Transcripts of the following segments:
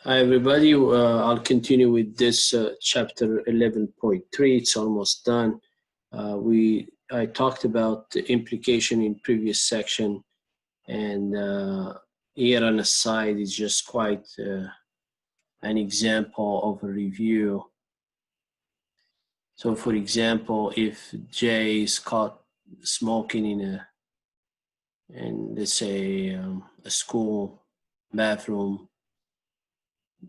Hi everybody, I'll continue with this chapter 11.3. It's almost done. I talked about the implication in previous section, and here on the side is just quite an example of a review. So for example, if Jay is caught smoking in let's say a school bathroom,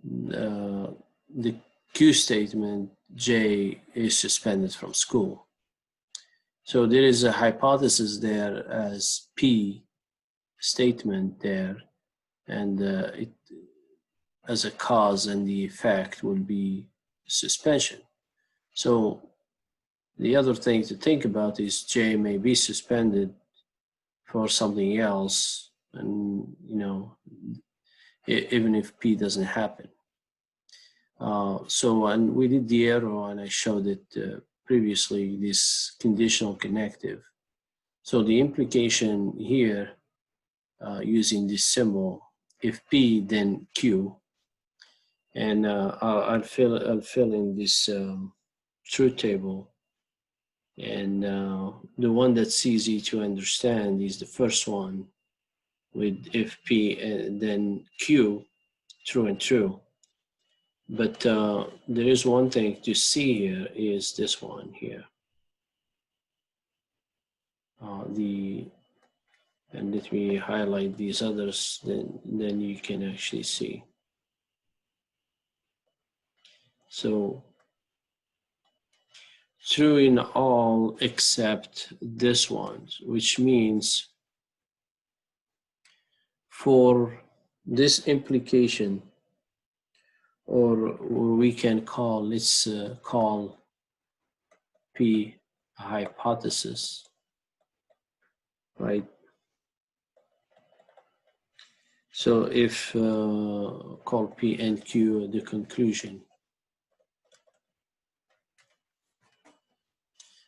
the Q statement, J is suspended from school. So there is a hypothesis there as P statement there, and it as a cause, and the effect will be suspension. So the other thing to think about is J may be suspended for something else, and even if P doesn't happen. And we did the arrow, and I showed it previously, this conditional connective. So the implication here, using this symbol, if P, then Q, and I'll fill in this truth table, and the one that's easy to understand is the first one with if P and then Q, true and true. But there is one thing to see here, is this one here. And let me highlight these others, then you can actually see. So true in all except this one, which means for this implication, or we can call, let's call P a hypothesis, right? So if call P and Q the conclusion.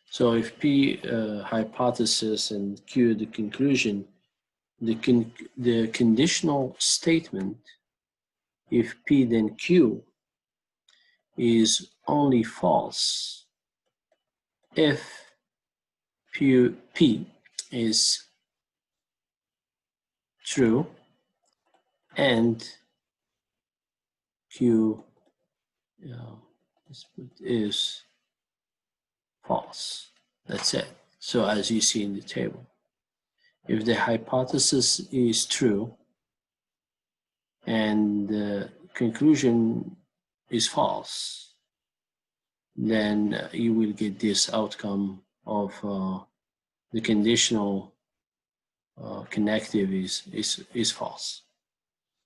So if P hypothesis and Q the conclusion, the conditional statement, if P then Q, is only false if P is true and Q is false. That's it. So as you see in the table, if the hypothesis is true and the conclusion is false, then you will get this outcome of the conditional connective is false.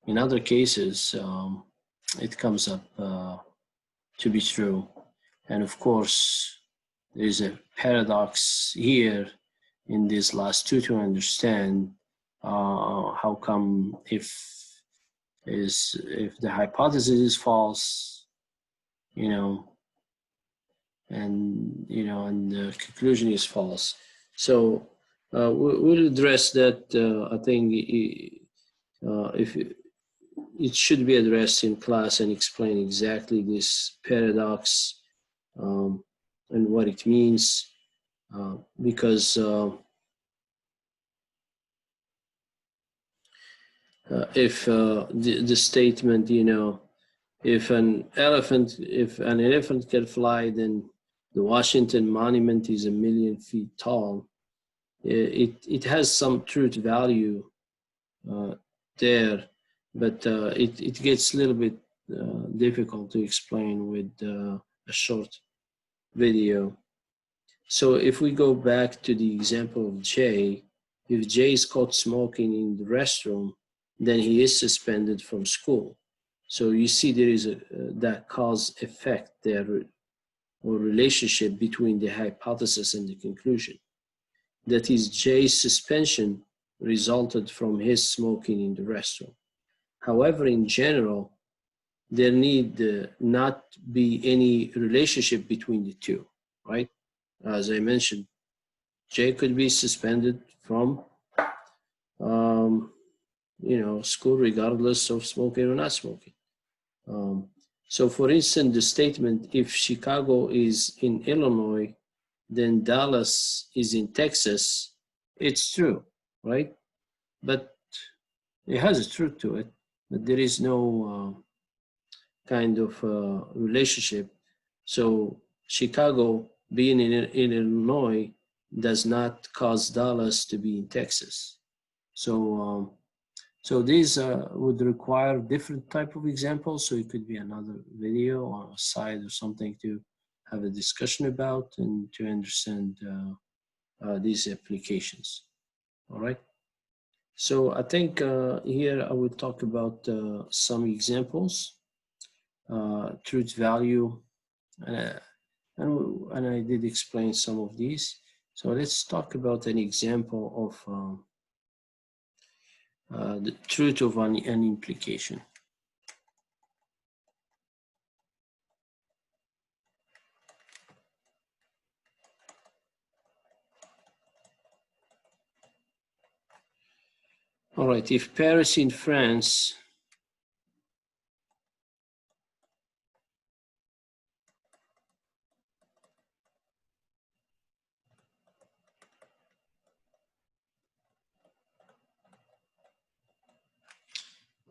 In other cases, it comes up to be true. And of course, there's a paradox here in this last two to understand how come if the hypothesis is false, and the conclusion is false. So we'll address that. I think if it should be addressed in class and explain exactly this paradox and what it means, because if the statement, if an elephant can fly, then the Washington Monument is 1,000,000 feet tall. It has some truth value there, but it gets a little bit difficult to explain with a short video. So if we go back to the example of Jay, if Jay is caught smoking in the restroom, then he is suspended from school. So you see there is that cause effect there, or relationship between the hypothesis and the conclusion. That is, Jay's suspension resulted from his smoking in the restroom. However, in general, there need not be any relationship between the two, right? As I mentioned, Jay could be suspended from school regardless of smoking or not smoking. So for instance, the statement, if Chicago is in Illinois, then Dallas is in Texas, it's true, right? But it has a truth to it, but there is no kind of relationship. So Chicago being in Illinois does not cause Dallas to be in Texas. So so these would require different type of examples. So it could be another video or a site or something to have a discussion about and to understand these applications. All right. So I think here I will talk about some examples, truth value, and I did explain some of these. So let's talk about an example of the truth of an implication. All right, if Paris in France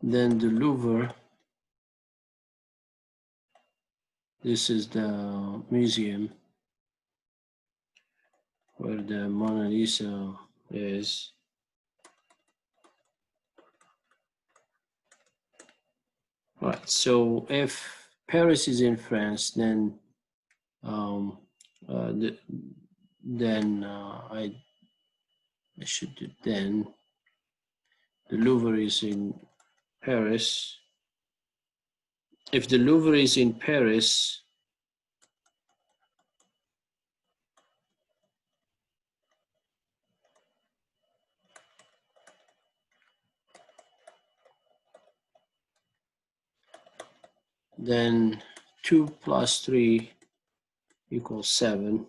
then the Louvre, this is the museum where the Mona Lisa is. All right, so if Paris is in France, then I should do then the Louvre is in Paris. If the Louvre is in Paris, then 2 plus 3 equals 7.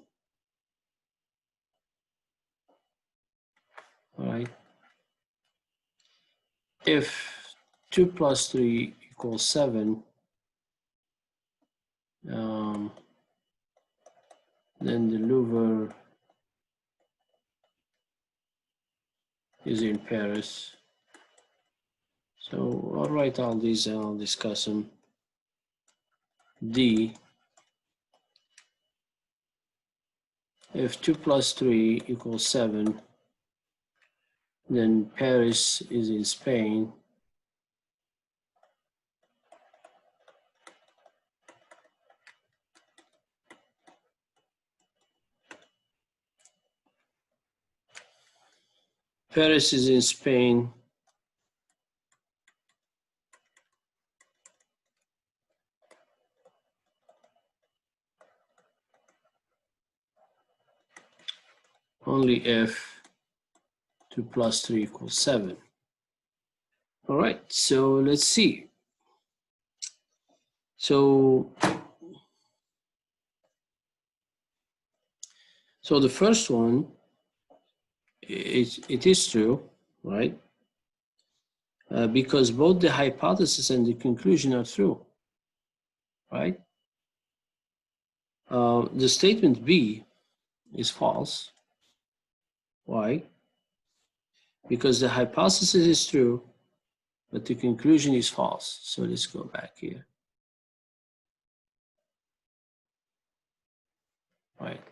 All right. If 2 plus 3 equals 7, then the Louvre is in Paris. So I'll write all these and I'll discuss them. D, if 2 plus 3 equals 7, then Paris is in Spain. Paris is in Spain. Only if 2 plus 3 equals 7. All right, so let's see. So the first one, it is true, right? Because both the hypothesis and the conclusion are true, right? The statement B is false. Why? Because the hypothesis is true, but the conclusion is false. So let's go back here. Right.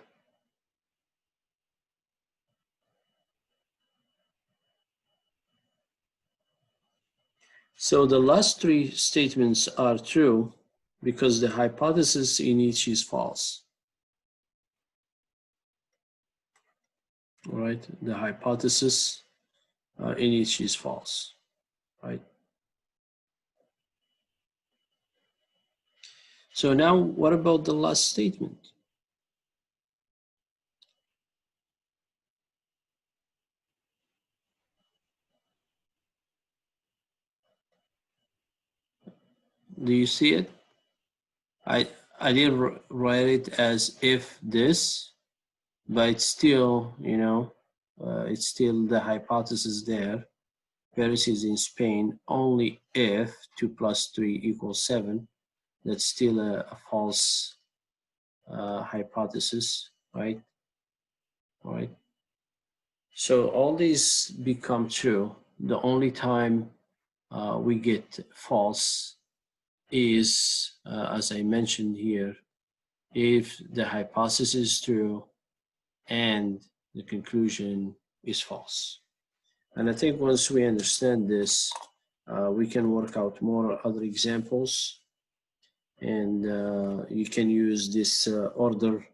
So the last three statements are true because the hypothesis in each is false. All right, the hypothesis in each is false, right? So now what about the last statement? Do you see it? I didn't write it as if this, but it's still, you know, it's still the hypothesis there. Paris is in Spain only if 2 plus 3 equals 7. That's still a false hypothesis, right? All right. So all these become true. The only time we get false is, as I mentioned here, if the hypothesis is true and the conclusion is false. And I think once we understand this, we can work out more other examples, and you can use this order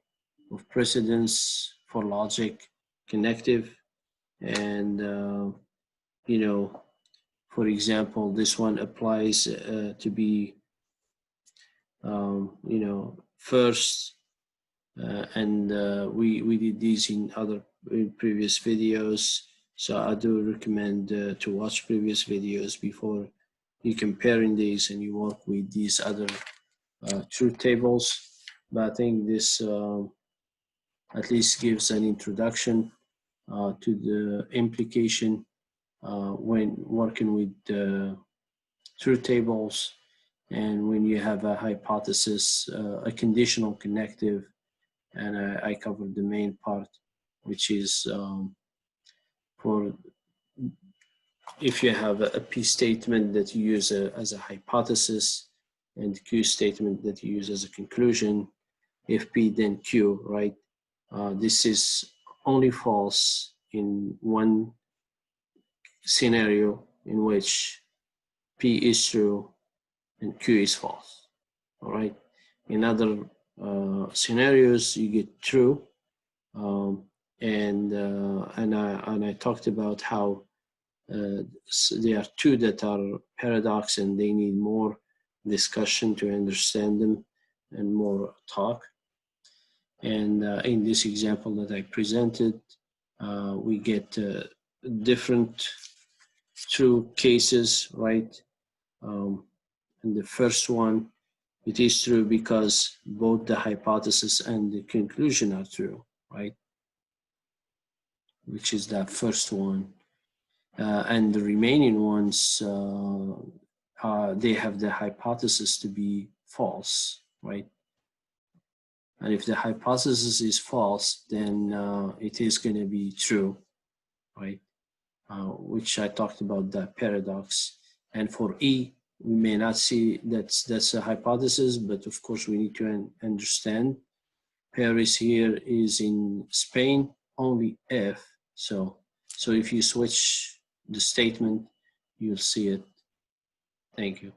of precedence for logic, connective, and you know, for example, this one applies to be you know, first, and we did these in previous videos, so I do recommend to watch previous videos before you comparing these and you work with these other truth tables. But I think this at least gives an introduction to the implication when working with truth tables, and when you have a hypothesis, a conditional connective, and I covered the main part, which is for if you have a P statement that you use as a hypothesis and Q statement that you use as a conclusion. If P, then Q, right? This is only false in one scenario in which P is true and Q is false, all right? In other scenarios, you get true, and I talked about how there are two that are paradox and they need more discussion to understand them and more talk. And in this example that I presented, we get different true cases, right? And the first one, it is true because both the hypothesis and the conclusion are true, right? Which is that first one. And the remaining ones, they have the hypothesis to be false, right? And if the hypothesis is false, then it is going to be true, right? Which I talked about, that paradox. And for E, we may not see that's a hypothesis, but of course we need to understand. Paris here is in Spain only if. So if you switch the statement, you'll see it. Thank you.